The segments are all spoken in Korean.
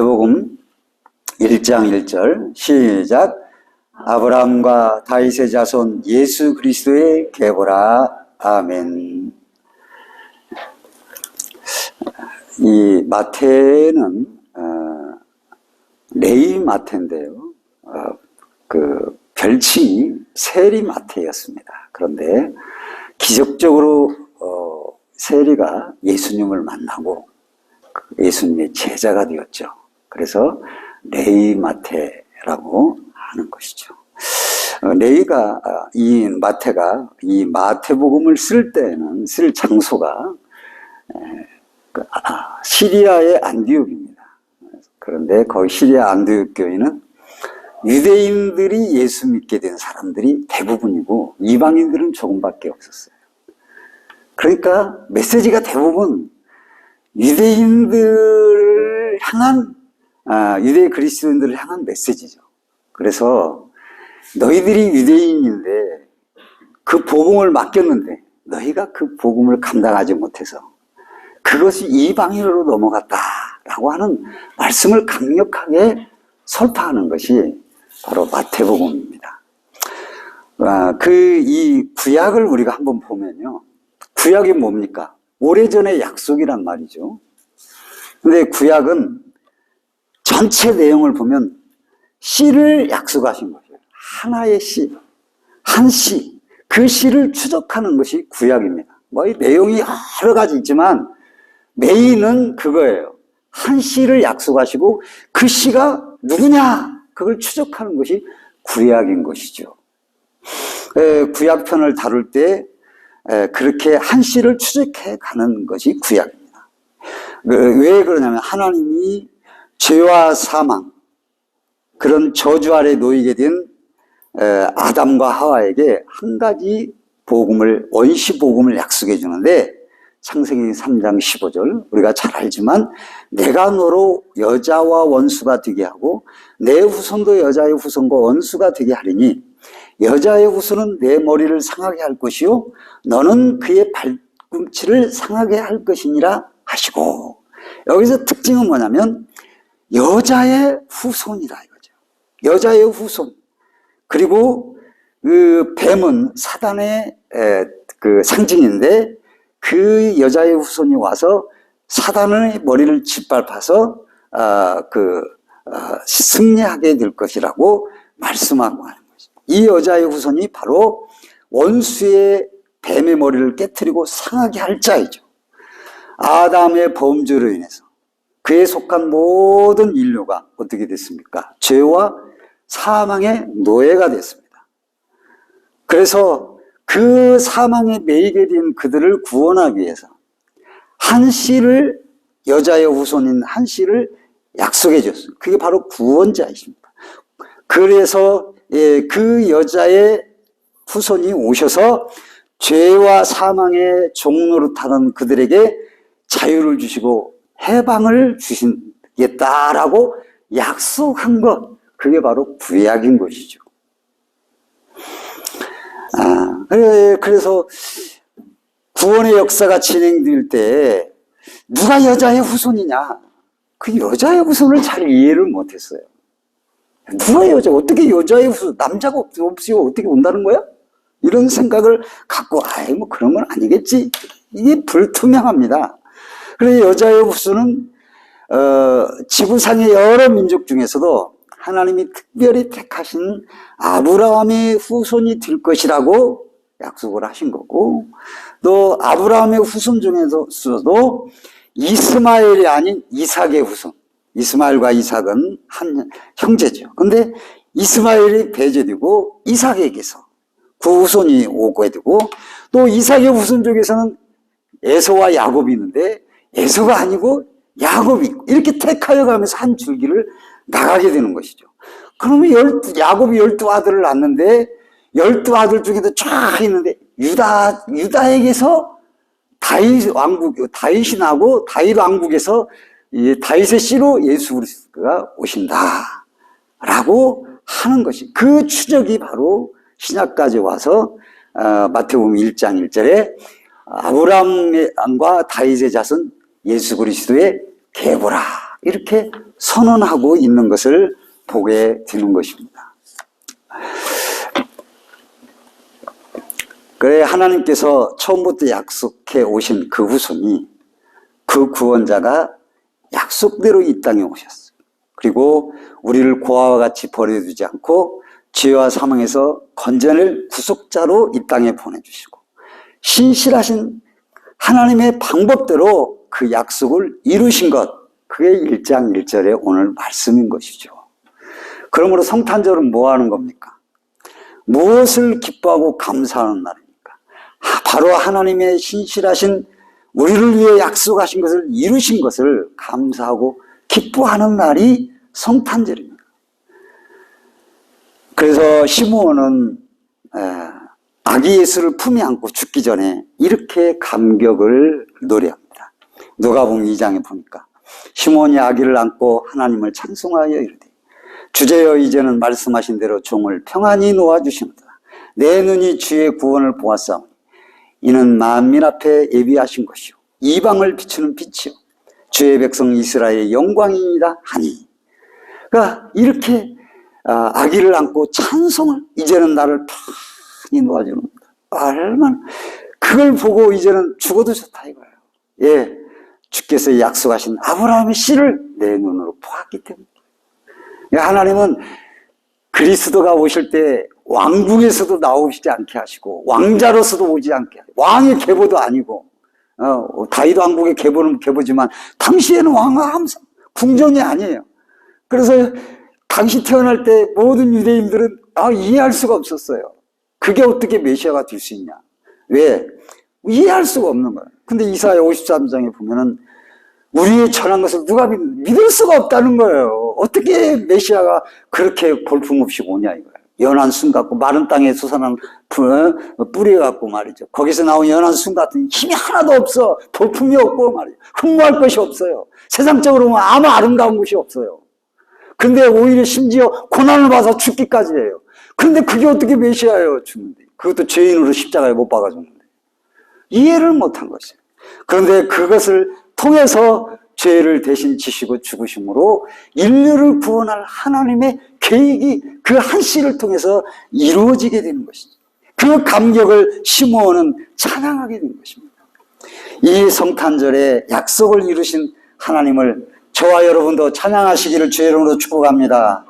마태복음 1장 1절 시작. 아브라함과 다윗의 자손 예수 그리스도의 계보라. 아멘. 이 마태는 레위 마태인데요. 그 별칭이 세리 마태였습니다. 그런데 기적적으로 세리가 예수님을 만나고 예수님의 제자가 되었죠. 그래서 레위 마태라고 하는 것이죠. 레위가 이 마태가 이 마태복음을 쓸 때는 쓸 장소가 시리아의 안디옥입니다. 그런데 거기 시리아 안디옥 교회는 유대인들이 예수 믿게 된 사람들이 대부분이고 이방인들은 조금밖에 없었어요. 그러니까 메시지가 대부분 유대인들을 향한 유대 그리스도인들을 향한 메시지죠. 그래서 너희들이 유대인인데 그 복음을 맡겼는데 너희가 그 복음을 감당하지 못해서 그것이 이방인으로 넘어갔다라고 하는 말씀을 강력하게 설파하는 것이 바로 마태복음입니다. 이 구약을 우리가 한번 보면요. 구약이 뭡니까? 오래전의 약속이란 말이죠. 근데 구약은 전체 내용을 보면 씨를 약속하신 거예요. 하나의 씨, 한 씨, 그 씨를 추적하는 것이 구약입니다. 뭐 이 내용이 여러 가지 있지만 메인은 그거예요. 한 씨를 약속하시고 그 씨가 누구냐? 그걸 추적하는 것이 구약인 것이죠. 구약편을 다룰 때 그렇게 한 씨를 추적해 가는 것이 구약입니다. 왜 그러냐면 하나님이 죄와 사망, 그런 저주 아래 놓이게 된 아담과 하와에게 한 가지 복음을, 원시 복음을 약속해 주는데 창세기 3장 15절 우리가 잘 알지만 내가 너로 여자와 원수가 되게 하고 내 후손도 여자의 후손과 원수가 되게 하리니 여자의 후손은 내 머리를 상하게 할 것이요 너는 그의 발꿈치를 상하게 할 것이니라 하시고, 여기서 특징은 뭐냐면 여자의 후손이라 이거죠. 여자의 후손. 그리고 그 뱀은 사단의 그 상징인데 그 여자의 후손이 와서 사단의 머리를 짓밟아서 승리하게 될 것이라고 말씀하고 하는 거죠. 이 여자의 후손이 바로 원수의 뱀의 머리를 깨트리고 상하게 할 자이죠. 아담의 범죄로 인해서 그에 속한 모든 인류가 어떻게 됐습니까? 죄와 사망의 노예가 됐습니다. 그래서 그 사망에 매이게 된 그들을 구원하기 위해서 한 씨를, 여자의 후손인 한 씨를 약속해 줬어요. 그게 바로 구원자이십니다. 그래서 그 여자의 후손이 오셔서 죄와 사망의 종노릇하는 그들에게 자유를 주시고 해방을 주시겠다라고 약속한 것, 그게 바로 구약인 것이죠. 그래서 구원의 역사가 진행될 때 누가 여자의 후손이냐, 그 여자의 후손을 잘 이해를 못했어요. 누가 어떻게 여자의 후손, 남자가 없이고 어떻게 온다는 거야? 이런 생각을 갖고 뭐 그런 건 아니겠지. 이게 불투명합니다. 그래서 여자의 후손은 지구상의 여러 민족 중에서도 하나님이 특별히 택하신 아브라함의 후손이 될 것이라고 약속을 하신 거고, 또 아브라함의 후손 중에서도 이스마엘이 아닌 이삭의 후손, 이스마엘과 이삭은 한 형제죠. 근데 이스마엘이 배제되고 이삭에게서 그 후손이 오게 되고, 또 이삭의 후손 중에서는 에서와 야곱이 있는데 에서가 아니고 야곱이 있고, 이렇게 택하여 가면서 한 줄기를 나가게 되는 것이죠. 그러면 야곱이 12아들을 낳는데 12아들 중에도 쫙 있는데 유다에게서 다윗이 나고 다윗 왕국에서 다윗의 씨로 예수 그리스도가 오신다라고 하는 것이, 그 추적이 바로 신약까지 와서 마태복음 1장 1절에 아브라함과 다윗의 자손 예수 그리스도의 계보라, 이렇게 선언하고 있는 것을 보게 되는 것입니다. 그래 하나님께서 처음부터 약속해 오신 그 후손이 그 구원자가 약속대로 이 땅에 오셨어요. 그리고 우리를 고아와 같이 버려두지 않고 죄와 사망에서 건져낼 구속자로 이 땅에 보내주시고 신실하신 하나님의 방법대로 그 약속을 이루신 것, 그게 1장 1절의 오늘 말씀인 것이죠. 그러므로 성탄절은 뭐 하는 겁니까? 무엇을 기뻐하고 감사하는 날입니까? 바로 하나님의 신실하신 우리를 위해 약속하신 것을 이루신 것을 감사하고 기뻐하는 날이 성탄절입니다. 그래서 시므온은 아기 예수를 품에 안고 죽기 전에 이렇게 감격을 노래합니다. 누가복음 2장에 보니까 시므온이 아기를 안고 하나님을 찬송하여 이르되 주제여 이제는 말씀하신 대로 종을 평안히 놓아주시노다. 내 눈이 주의 구원을 보았사오니 이는 만민 앞에 예비하신 것이요 이방을 비추는 빛이요 주의 백성 이스라엘의 영광이니이다 하니. 그러니까 이렇게 아기를 안고 찬송을 이제는 나를 편히 놓아주는다. 얼마나 그걸 보고 이제는 죽어도 좋다 이거예요. 예, 주께서 약속하신 아브라함의 씨를 내 눈으로 보았기 때문에. 하나님은 그리스도가 오실 때 왕궁에서도 나오시지 않게 하시고 왕자로서도 오지 않게 하시고 왕의 계보도 아니고 다윗 왕국의 계보는 계보지만 당시에는 왕은 항상 궁정이 아니에요. 그래서 당시 태어날 때 모든 유대인들은 이해할 수가 없었어요. 그게 어떻게 메시아가 될 수 있냐. 왜? 이해할 수가 없는 거예요. 근데 이사야 53장에 보면은 우리의 전한 것을 누가 믿을 수가 없다는 거예요. 어떻게 메시아가 그렇게 볼품없이 오냐 이거예요. 연한 순 같고 마른 땅에 솟아난 뿌리 같고 말이죠. 거기서 나온 연한 순 같은 힘이 하나도 없어. 볼품이 없고 말이죠. 흠모할 것이 없어요. 세상적으로 보면 아무 아름다운 것이 없어요. 근데 오히려 심지어 고난을 받아서 죽기까지 해요. 그런데 그게 어떻게 메시아예요, 죽는데. 그것도 죄인으로 십자가에 못 박아줬는데. 이해를 못한 것이에요. 그런데 그것을 통해서 죄를 대신 지시고 죽으심으로 인류를 구원할 하나님의 계획이 그 한 씨를 통해서 이루어지게 되는 것이죠. 그 감격을 시므온은 찬양하게 된 것입니다. 이 성탄절에 약속을 이루신 하나님을 저와 여러분도 찬양하시기를 주의 이름으로 축복합니다.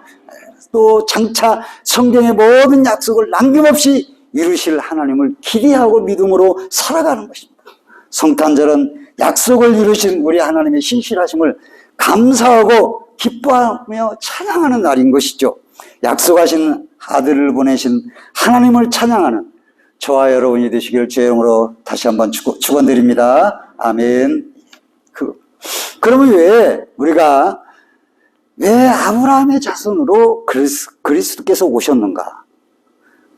또 장차 성경의 모든 약속을 남김없이 이루실 하나님을 기대하고 믿음으로 살아가는 것입니다. 성탄절은 약속을 이루신 우리 하나님의 신실하심을 감사하고 기뻐하며 찬양하는 날인 것이죠. 약속하신 아들을 보내신 하나님을 찬양하는 저와 여러분이 되시기를 주의 이름으로 다시 한번 축원드립니다. 아멘. 그러면 왜 우리가 아브라함의 자손으로 그리스도께서 오셨는가?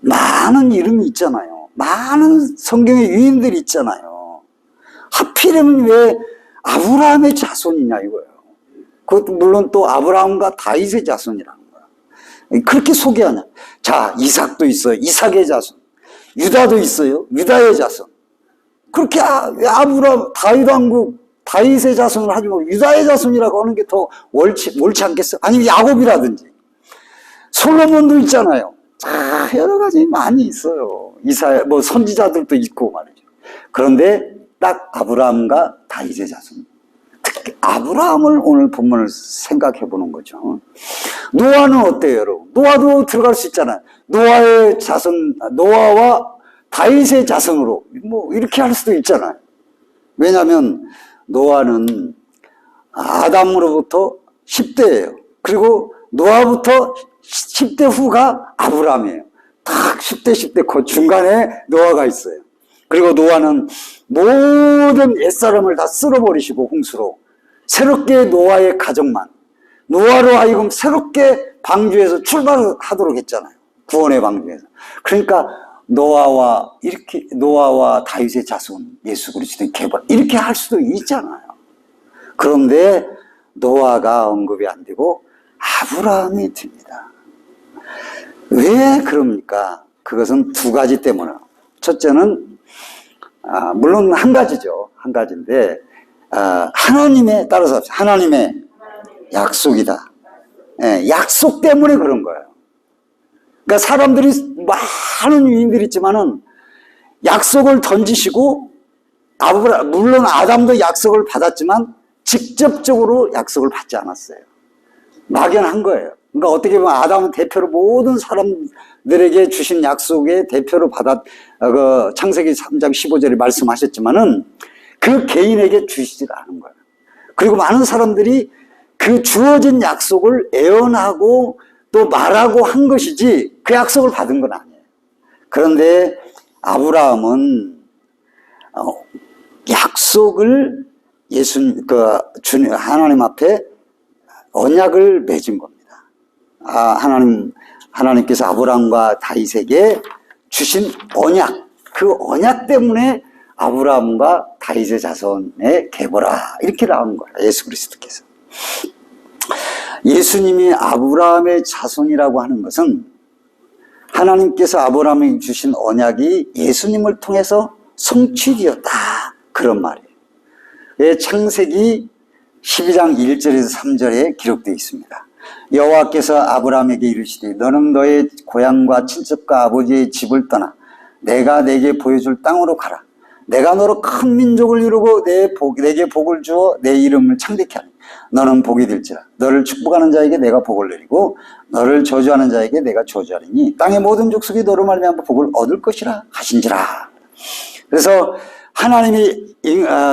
많은 이름이 있잖아요. 많은 성경의 유인들이 있잖아요. 하필이면 왜 아브라함의 자손이냐 이거예요. 그것도 물론 또 아브라함과 다윗의 자손이라는 거야. 그렇게 소개하냐. 자, 이삭도 있어요. 이삭의 자손. 유다도 있어요. 유다의 자손. 그렇게 아브라함, 다윗 왕국, 다윗의 자손을 하지 말고 유다의 자손이라고 하는 게 더 옳지 않겠어요? 아니면 야곱이라든지. 솔로몬도 있잖아요. 자, 여러 가지 많이 있어요. 선지자들도 있고 말이죠. 그런데 딱 아브라함과 다윗의 자손. 특히 아브라함을 오늘 본문을 생각해 보는 거죠. 노아는 어때요, 여러분? 노아도 들어갈 수 있잖아요. 노아의 자손, 노아와 다윗의 자손으로 이렇게 할 수도 있잖아요. 왜냐하면 노아는 아담으로부터 10대예요. 그리고 노아부터 10대 후가 아브라함이에요. 딱 10대 그 중간에 노아가 있어요. 그리고 노아는 모든 옛사람을 다 쓸어버리시고 홍수로 새롭게 노아의 가정만, 노아로 하여금 새롭게 방주에서 출발하도록 했잖아요. 구원의 방주에서. 그러니까 노아와 다윗의 자손, 예수 그리스도의 계보를 이렇게 할 수도 있잖아요. 그런데 노아가 언급이 안 되고 아브라함이 됩니다. 왜 그럽니까? 그것은 두 가지 때문에. 첫째는 물론 한 가지죠. 한 가지인데 하나님의 약속이다. 예, 약속 때문에 그런 거예요. 그러니까 사람들이 많은 유인들이 있지만은 약속을 던지시고 물론 아담도 약속을 받았지만 직접적으로 약속을 받지 않았어요. 막연한 거예요. 그러니까 어떻게 보면 아담은 대표로 모든 사람들에게 주신 약속의 대표로 그 창세기 3장 15절에 말씀하셨지만은 그 개인에게 주시지 않은 거예요. 그리고 많은 사람들이 그 주어진 약속을 애언하고 또 말하고 한 것이지 그 약속을 받은 건 아니에요. 그런데 아브라함은 약속을 하나님 앞에 언약을 맺은 겁니다. 하나님께서 아브라함과 다윗에게 주신 언약, 그 언약 때문에 아브라함과 다윗의 자손의 계보라 이렇게 나오는 거예요. 예수 그리스도께서. 예수님이 아브라함의 자손이라고 하는 것은 하나님께서 아브라함에게 주신 언약이 예수님을 통해서 성취되었다 그런 말이에요. 창세기 12장 1절에서 3절에 기록되어 있습니다. 여호와께서 아브라함에게 이르시되 너는 너의 고향과 친척과 아버지의 집을 떠나 내가 내게 보여줄 땅으로 가라. 내가 너로 큰 민족을 이루고 내게 복을 주어 내 이름을 창대케 하니 너는 복이 될지라. 너를 축복하는 자에게 내가 복을 내리고 너를 저주하는 자에게 내가 저주하리니 땅의 모든 족속이 너로 말미암아 복을 얻을 것이라 하신지라. 그래서 하나님이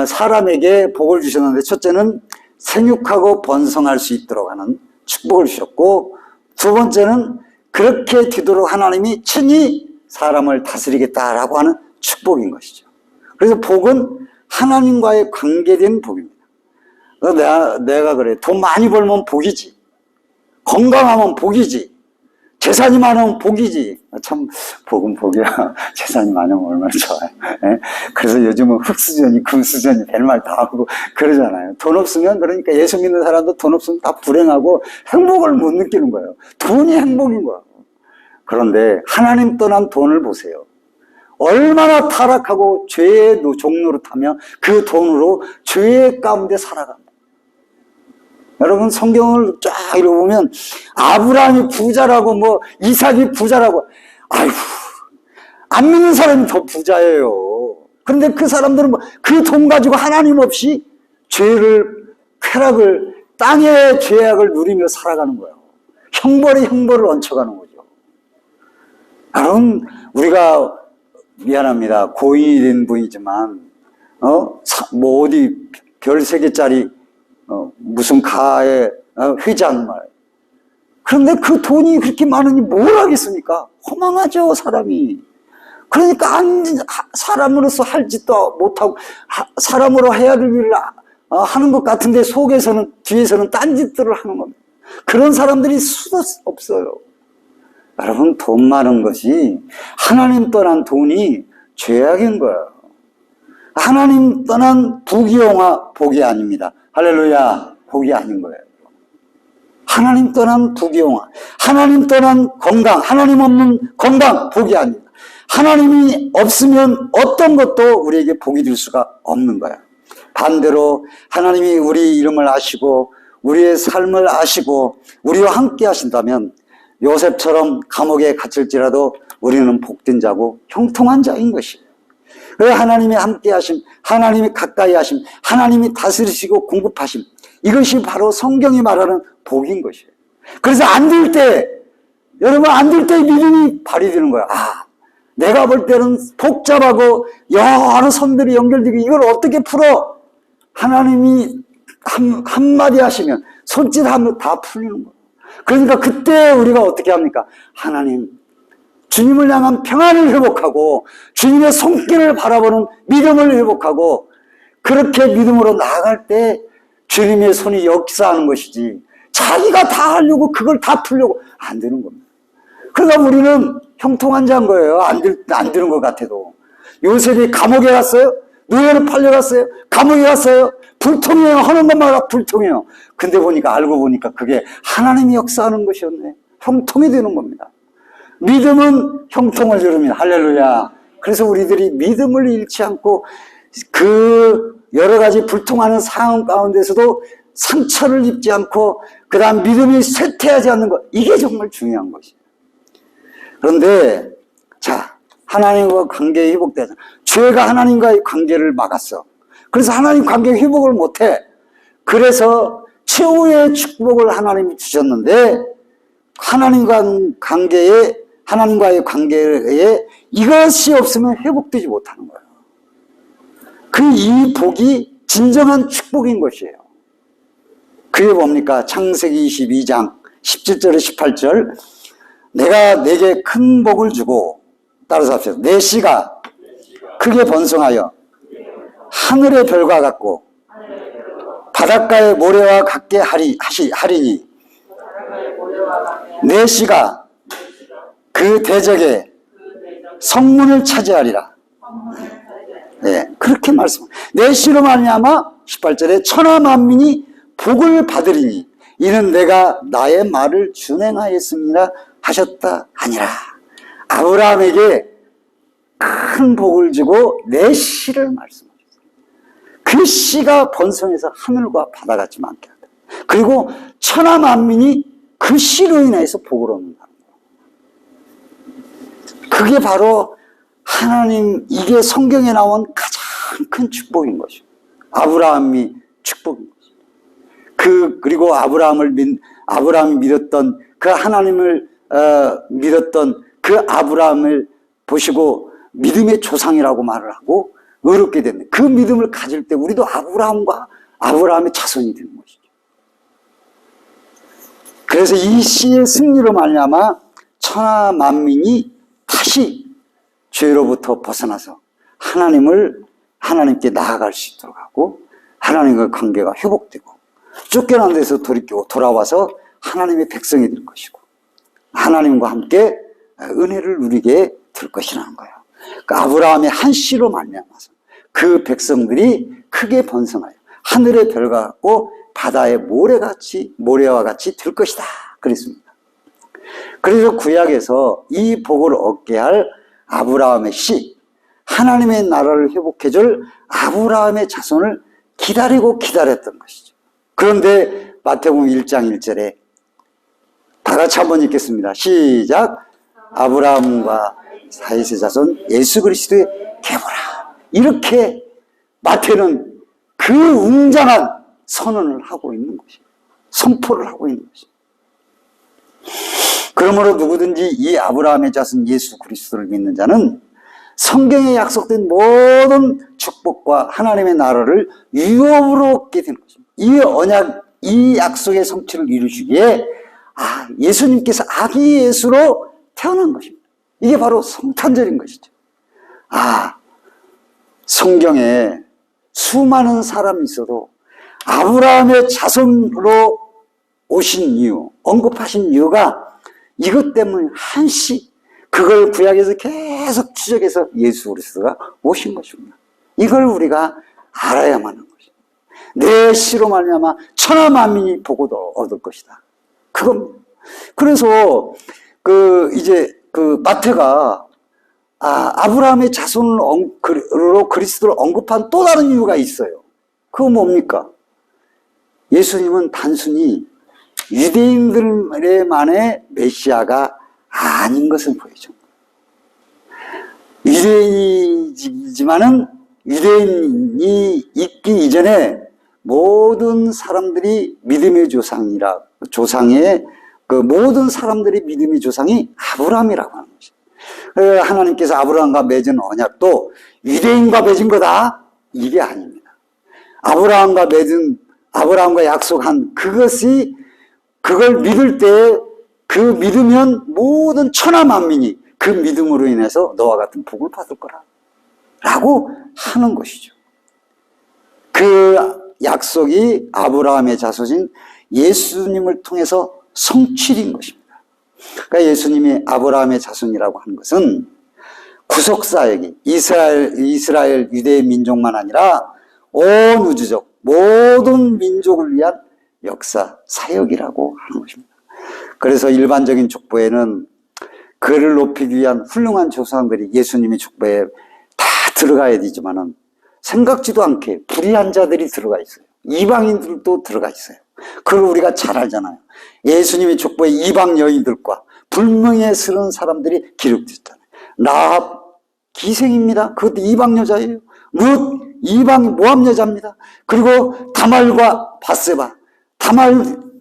사람에게 복을 주셨는데 첫째는 생육하고 번성할 수 있도록 하는 축복을 주셨고 두 번째는 그렇게 되도록 하나님이 친히 사람을 다스리겠다라고 하는 축복인 것이죠. 그래서 복은 하나님과의 관계된 복입니다. 내가 그래. 돈 많이 벌면 복이지. 건강하면 복이지. 재산이 많으면 복이지. 참 복은 복이야. 재산이 많으면 얼마나 좋아요. 예? 그래서 요즘은 흙수저니 금수저니 별말 다 하고 그러잖아요. 돈 없으면 그러니까 예수 믿는 사람도 돈 없으면 다 불행하고 행복을 못 느끼는 거예요. 돈이 행복인 거예요. 그런데 하나님 떠난 돈을 보세요. 얼마나 타락하고 죄의 종로로 타며 그 돈으로 죄 가운데 살아갑니다. 여러분 성경을 쫙 읽어보면 아브라함이 부자라고 이삭이 부자라고 아이고 안 믿는 사람이 더 부자예요. 그런데 그 사람들은 그 돈 가지고 하나님 없이 쾌락을 땅의 죄악을 누리며 살아가는 거예요. 형벌에 형벌을 얹혀가는 거죠. 여러분 우리가 미안합니다. 고인이 된 분이지만 어디 별 3개짜리 무슨 가의 회장 말. 그런데 그 돈이 그렇게 많으니 뭘 하겠습니까? 허망하죠 사람이. 그러니까 사람으로서 할 짓도 못하고 사람으로 해야 될 일을 하는 것 같은데 뒤에서는 딴 짓들을 하는 겁니다. 그런 사람들이 수도 없어요. 여러분 돈 많은 것이 하나님 떠난 돈이 죄악인 거예요. 하나님 떠난 부귀영화 복이 아닙니다. 할렐루야. 복이 아닌 거예요. 하나님 떠난 부귀영화, 하나님 떠난 건강, 하나님 없는 건강 복이 아닙니다. 하나님이 없으면 어떤 것도 우리에게 복이 될 수가 없는 거예요. 반대로 하나님이 우리 이름을 아시고 우리의 삶을 아시고 우리와 함께 하신다면 요셉처럼 감옥에 갇힐지라도 우리는 복된 자고 형통한 자인 것이에요. 그래서 하나님이 함께 하심, 하나님이 가까이 하심, 하나님이 다스리시고 공급하심, 이것이 바로 성경이 말하는 복인 것이에요. 그래서 안 될 때, 여러분 안 될 때 믿음이 발휘되는 거야. 내가 볼 때는 복잡하고 여러 선들이 연결되고 이걸 어떻게 풀어? 하나님이 한마디 하시면 손짓하면 다 풀리는 거예요. 그러니까 그때 우리가 어떻게 합니까? 하나님, 주님을 향한 평안을 회복하고 주님의 손길을 바라보는 믿음을 회복하고 그렇게 믿음으로 나아갈 때 주님의 손이 역사하는 것이지 자기가 다 하려고 그걸 다 풀려고 안 되는 겁니다. 그러니까 우리는 형통한 자인 거예요. 안 되는 것 같아도. 요셉이 감옥에 갔어요. 노예로 팔려갔어요. 감옥에 갔어요. 불통이에요. 하는 것마다 불통이에요. 근데 알고 보니까 그게 하나님이 역사하는 것이었네. 형통이 되는 겁니다. 믿음은 형통을 이룹니다. 할렐루야. 그래서 우리들이 믿음을 잃지 않고 그 여러 가지 불통하는 상황 가운데서도 상처를 입지 않고 그 다음 믿음이 쇠퇴하지 않는 것, 이게 정말 중요한 것이에요. 그런데 자, 하나님과 관계 회복되잖아. 죄가 하나님과의 관계를 막았어. 그래서 하나님 관계 회복을 못해. 그래서 최후의 축복을 하나님이 주셨는데 하나님과의 관계에 이것이 없으면 회복되지 못하는 거예요. 이 복이 진정한 축복인 것이에요. 그게 뭡니까? 창세기 22장 17절에 18절. 내가 내게 큰 복을 주고, 따라서 합시다. 내 씨가 크게 번성하여 하늘의 별과 같고 바닷가의 모래와 같게 하리니 내 씨가 그 대적의 성문을 차지하리라. 네, 그렇게 말씀합니다. 내 씨로 말미암아 18절에 천하 만민이 복을 받으리니 이는 내가 나의 말을 준행하였습니다 하셨다 하니라. 아브라함에게 큰 복을 주고 내 씨를 말씀하셨어요. 그 씨가 번성해서 하늘과 바다같이 많게 한다. 그리고 천하 만민이 그 씨로 인해서 복을 얻는다. 그게 바로 하나님, 이게 성경에 나온 가장 큰 축복인 것이죠. 아브라함이 축복인 것이죠. 그리고 아브라함이 믿었던 그 하나님을 믿었던 그 아브라함을 보시고 믿음의 조상이라고 말을 하고 의롭게 됐네. 그 믿음을 가질 때 우리도 아브라함의 자손이 되는 것이죠. 그래서 이 씨의 승리로 말미암아 천하 만민이 다시 죄로부터 벗어나서 하나님께 나아갈 수 있도록 하고 하나님과 관계가 회복되고 쫓겨난 데서 돌이키고 돌아와서 하나님의 백성이 될 것이고 하나님과 함께 은혜를 누리게 될 것이라는 거예요. 그러니까 아브라함의 한 씨로 말미암아서 그 백성들이 크게 번성하여 하늘의 별과 같고 바다의 모래와 같이 될 것이다 그랬습니다. 그래서 구약에서 이 복을 얻게 할 아브라함의 씨, 하나님의 나라를 회복해줄 아브라함의 자손을 기다렸던 것이죠. 그런데 마태복음 1장 1절에 다 같이 한번 읽겠습니다. 시작. 아브라함과 다윗의 자손 예수 그리스도의 계보라. 이렇게 마태는 그 웅장한 선언을 하고 있는 것이에요. 선포를 하고 있는 것이에요. 그러므로 누구든지 이 아브라함의 자손 예수 그리스도를 믿는 자는 성경에 약속된 모든 축복과 하나님의 나라를 유업으로 얻게 되는 것입니다. 이 약속의 성취를 이루시기에 예수님께서 아기 예수로 태어난 것입니다. 이게 바로 성탄절인 것이죠. 성경에 수많은 사람이 있어도 아브라함의 자손으로 오신 이유, 언급하신 이유가 이것 때문에 그걸 구약에서 계속 추적해서 예수 그리스도가 오신 것입니다. 이걸 우리가 알아야만 하는 것입니다. 내 씨로 말미암아 천하 만민이 복을 얻을 것이다. 그겁니다. 그래서 마태가 아브라함의 자손으로 그리스도를 언급한 또 다른 이유가 있어요. 그건 뭡니까? 예수님은 단순히 유대인들만의 메시아가 아닌 것을 보여준 거예요. 유대인이지만은 유대인이 있기 이전에 모든 사람들이 믿음의 조상의 모든 사람들이 믿음의 조상이 아브라함이라고 하는 것이에요. 하나님께서 아브라함과 맺은 언약도 유대인과 맺은 거다 이게 아닙니다. 아브라함과 약속한 그걸 믿을 때 그 믿으면 모든 천하 만민이 그 믿음으로 인해서 너와 같은 복을 받을 거라 라고 하는 것이죠. 그 약속이 아브라함의 자손인 예수님을 통해서 성취된 것입니다. 그러니까 예수님이 아브라함의 자손이라고 하는 것은 구속사역이 이스라엘 유대 민족만 아니라 온 우주적 모든 민족을 위한 역사 사역이라고 하는 것입니다. 그래서 일반적인 족보에는 그를 높이기 위한 훌륭한 조상들이 예수님의 족보에 다 들어가야 되지만은 생각지도 않게 불의한 자들이 들어가 있어요. 이방인들도 들어가 있어요. 그걸 우리가 잘 알잖아요. 예수님의 족보에 이방 여인들과 불명예스러운 사람들이 기록됐잖아요. 라합 기생입니다. 그것도 이방 여자예요. 룻 이방 모함 여자입니다. 그리고 다말과 바세바,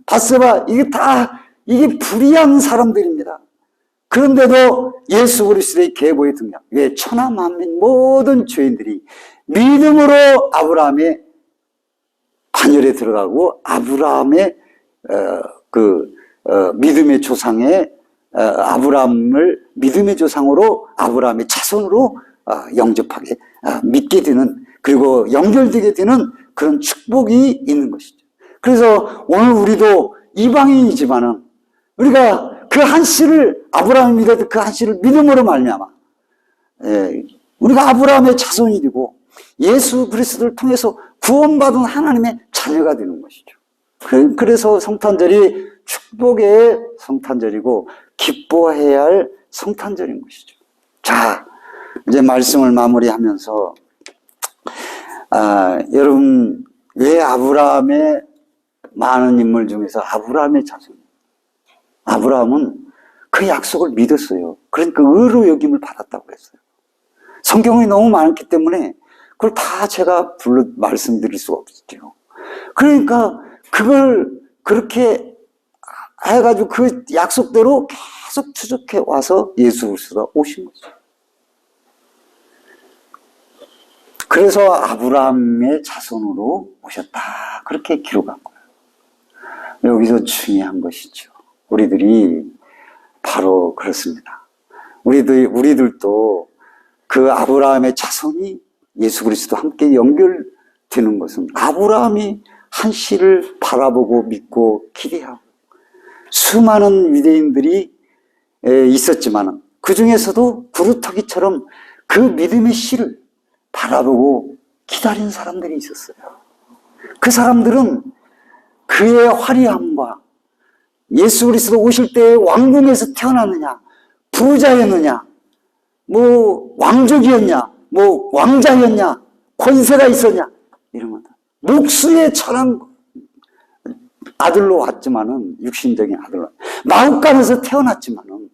바세바 이게 불의한 사람들입니다. 그런데도 예수 그리스도의 계보에 등장. 왜? 천하 만민 모든 죄인들이 믿음으로 아브라함의 반열에 들어가고 아브라함의 믿음의 조상의 아브라함을 믿음의 조상으로 아브라함의 자손으로 영접하게 믿게 되는, 그리고 연결되게 되는 그런 축복이 있는 것이죠. 그래서 오늘 우리도 이방인이지만은 우리가 그 한 씨를, 아브라함이 믿었던 그 한 씨를 믿음으로 말미암아 우리가 아브라함의 자손이 되고 예수 그리스도를 통해서 구원받은 하나님의 자녀가 되는 것이죠. 그래서 성탄절이 축복의 성탄절이고 기뻐해야 할 성탄절인 것이죠. 자, 이제 말씀을 마무리하면서 여러분, 왜 아브라함의 많은 인물 중에서 아브라함의 자손, 아브라함은 그 약속을 믿었어요. 그러니까 의로 여김을 받았다고 했어요. 성경이 너무 많기 때문에 그걸 다 제가 말씀드릴 수가 없죠. 그러니까 그걸 그렇게 해가지고 그 약속대로 계속 추적해 와서 예수 그리스도가 오신 거죠. 그래서 아브라함의 자손으로 오셨다, 그렇게 기록한 거예요. 여기서 중요한 것이죠. 우리들이 바로 그렇습니다. 우리들도 그 아브라함의 자손이 예수 그리스도 함께 연결되는 것은 아브라함이 한 씨를 바라보고 믿고 기대하고 수많은 유대인들이 있었지만 그 중에서도 구루터기처럼 그 믿음의 씨를 바라보고 기다린 사람들이 있었어요. 그 사람들은 그의 화려함과 예수 그리스도 오실 때 왕궁에서 태어났느냐, 부자였느냐, 왕족이었냐, 왕자였냐, 권세가 있었냐, 이런 거다. 목수의 천한 아들로 왔지만은, 육신적인 아들로, 마ಹು간에서 태어났지만은,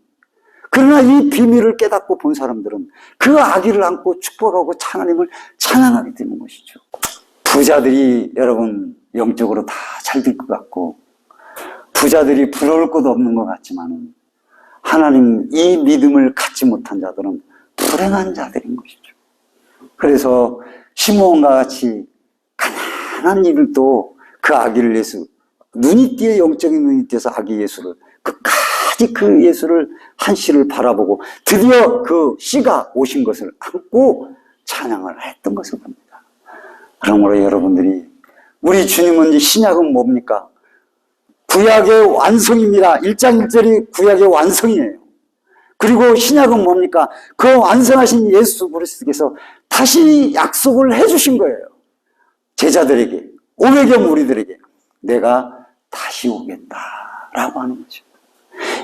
그러나 이 비밀을 깨닫고 본 사람들은 그 아기를 안고 축복하고 하나님을 찬양하게 되는 것이죠. 부자들이 여러분 영적으로 다 잘 될 것 같고, 부자들이 부러울 것도 없는 것 같지만은, 하나님 이 믿음을 갖지 못한 자들은 불행한 자들인 것이죠. 그래서 시므온과 같이 가난한 이들도 그 아기를 예수, 눈이 띄어, 영적인 눈이 띄어서 아기 예수를, 끝까지 그 예수를 한 씨를 바라보고 드디어 그 씨가 오신 것을 안고 찬양을 했던 것을 봅니다. 그러므로 여러분들이, 우리 주님은 이제 신약은 뭡니까? 구약의 완성입니다. 1장 1절이 구약의 완성이에요. 그리고 신약은 뭡니까? 그 완성하신 예수 그리스도께서 다시 약속을 해주신 거예요. 제자들에게, 500여 무리들에게 내가 다시 오겠다라고 하는 거죠.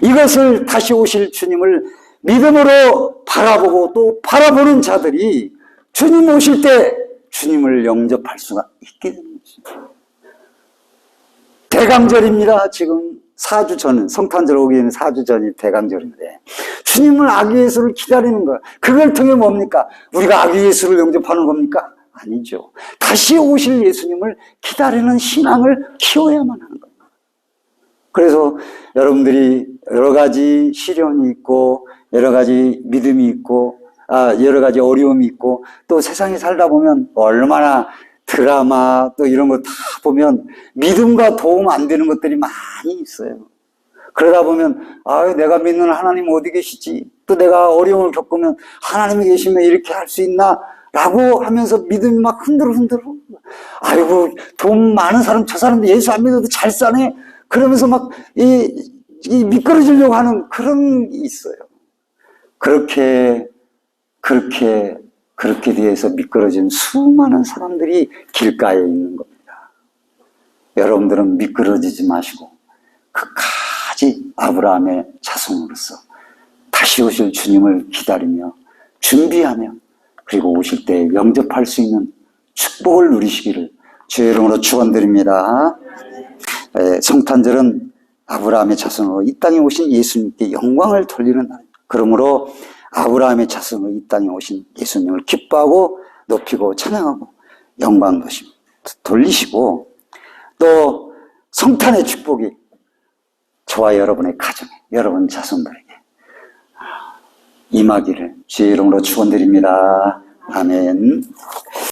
이것을 다시 오실 주님을 믿음으로 바라보고 또 바라보는 자들이 주님 오실 때 주님을 영접할 수가 있게 되는 거죠. 대강절입니다. 지금 4주 전, 성탄절 오기에는 4주 전이 대강절인데 주님을 아기 예수를 기다리는 거예요. 그걸 통해 뭡니까? 우리가 아기 예수를 영접하는 겁니까? 아니죠. 다시 오실 예수님을 기다리는 신앙을 키워야만 하는 거예요. 그래서 여러분들이 여러 가지 시련이 있고 여러 가지 믿음이 있고 여러 가지 어려움이 있고 또 세상에 살다 보면 얼마나 드라마 또 이런 거 다 보면 믿음과 도움 안 되는 것들이 많이 있어요. 그러다 보면 내가 믿는 하나님 어디 계시지? 또 내가 어려움을 겪으면 하나님이 계시면 이렇게 할 수 있나? 라고 하면서 믿음이 막 흔들어. 아이고, 돈 많은 사람, 저 사람도 예수 안 믿어도 잘 사네? 그러면서 막 미끄러지려고 하는 그런 게 있어요. 그렇게 대해서 미끄러진 수많은 사람들이 길가에 있는 겁니다. 여러분들은 미끄러지지 마시고 끝까지 아브라함의 자손으로서 다시 오실 주님을 기다리며 준비하며 그리고 오실 때 영접할 수 있는 축복을 누리시기를 주의 이름으로 축원드립니다. 성탄절은 아브라함의 자손으로 이 땅에 오신 예수님께 영광을 돌리는 날. 그러므로 아브라함의 자손으로 이 땅에 오신 예수님을 기뻐하고 높이고 찬양하고 영광 돌리시고, 또 성탄의 축복이 저와 여러분의 가정에, 여러분 자손들에게 임하기를 주의 이름으로 축원드립니다. 아멘.